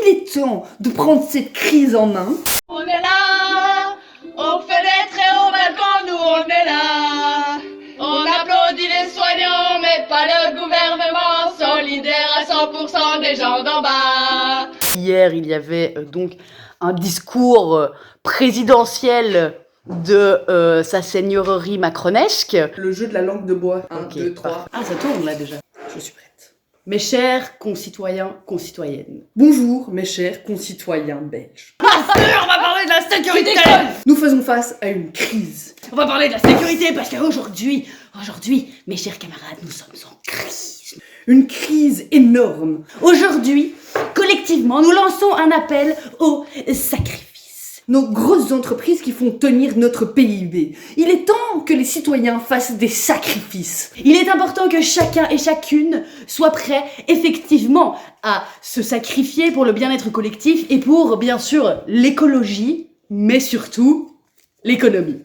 Il est temps de prendre cette crise en main. On est là, aux fenêtres et au balcon, nous on est là. On applaudit les soignants, mais pas le gouvernement, solidaire à 100% des gens d'en bas. Hier, il y avait donc un discours présidentiel de sa seigneurie macronesque. Le jeu de la langue de bois. 1, 2, 3. Ah, ça tourne là déjà. Je suis prête. Mes chers concitoyens, concitoyennes. Bonjour mes chers concitoyens belges. On va parler de la sécurité. Nous faisons face à une crise. On va parler de la sécurité parce qu'aujourd'hui, mes chers camarades, nous sommes en crise. Une crise énorme. Aujourd'hui, collectivement, nous lançons un appel au sacrifice. Nos grosses entreprises qui font tenir notre PIB. Il est temps que les citoyens fassent des sacrifices. Il est important que chacun et chacune soit prêt effectivement à se sacrifier pour le bien-être collectif et pour, bien sûr, l'écologie, mais surtout l'économie.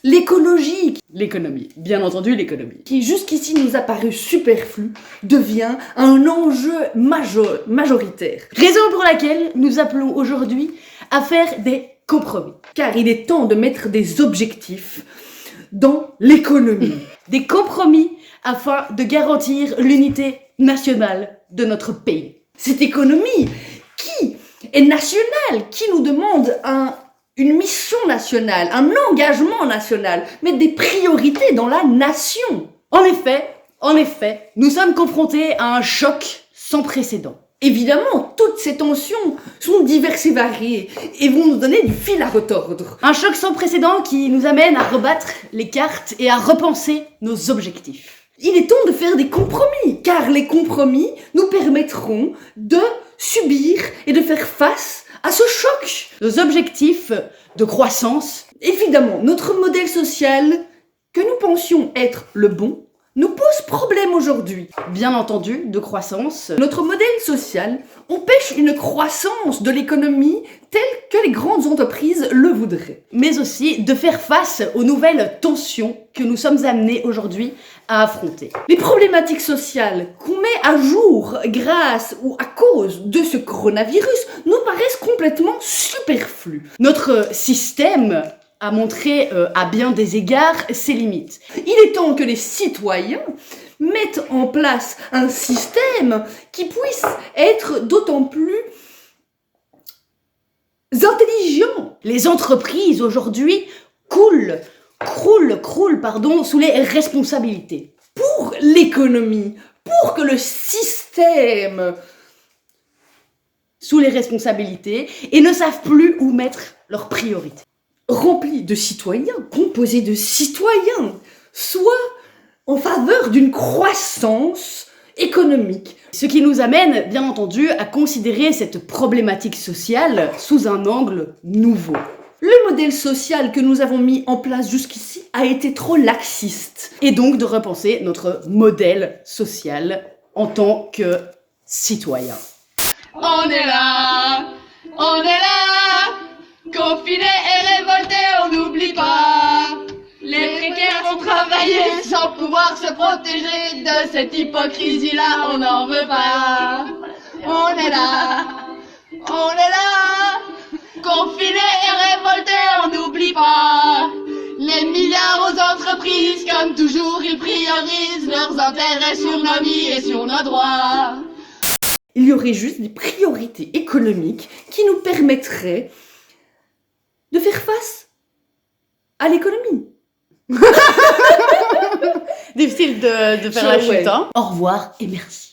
L'économie, bien entendu l'économie. Qui jusqu'ici nous a paru superflu, devient un enjeu majoritaire. Raison pour laquelle nous appelons aujourd'hui à faire des compromis. Car il est temps de mettre des objectifs dans l'économie. Des compromis afin de garantir l'unité nationale de notre pays. Cette économie qui est nationale, qui nous demande une mission nationale, un engagement national, mettre des priorités dans la nation. En effet, nous sommes confrontés à un choc sans précédent. Évidemment, toutes ces tensions sont diverses et variées et vont nous donner du fil à retordre. Un choc sans précédent qui nous amène à rebattre les cartes et à repenser nos objectifs. Il est temps de faire des compromis, car les compromis nous permettront de subir et de faire face à ce choc. Nos objectifs de croissance. Évidemment, notre modèle social, que nous pensions être le bon, nous pose problème aujourd'hui. Bien entendu, de croissance. Notre modèle social empêche une croissance de l'économie telle que les grandes entreprises le voudraient. Mais aussi de faire face aux nouvelles tensions que nous sommes amenés aujourd'hui à affronter. Les problématiques sociales qu'on met à jour grâce ou à cause de ce coronavirus nous paraissent complètement superflues. Notre système a montré à bien des égards ses limites. Il est temps que les citoyens mettent en place un système qui puisse être d'autant plus intelligent. Les entreprises aujourd'hui croulent sous les responsabilités. Pour l'économie, pour que le système sous les responsabilités et ne savent plus où mettre leurs priorités. Rempli de citoyens, composé de citoyens, soit en faveur d'une croissance économique. Ce qui nous amène, bien entendu, à considérer cette problématique sociale sous un angle nouveau. Le modèle social que nous avons mis en place jusqu'ici a été trop laxiste. Et donc de repenser notre modèle social en tant que citoyen. On est là, confinés et révoltés, on n'oublie pas. Les précaires ont travaillé sans pouvoir se protéger de cette hypocrisie-là, on n'en veut pas. On est là, confinés et révoltés, on n'oublie pas. Les milliards aux entreprises, comme toujours, ils priorisent leurs intérêts sur nos vies et sur nos droits. Il y aurait juste des priorités économiques qui nous permettraient de faire face à l'économie. Difficile de faire la chute, hein. Au revoir et merci.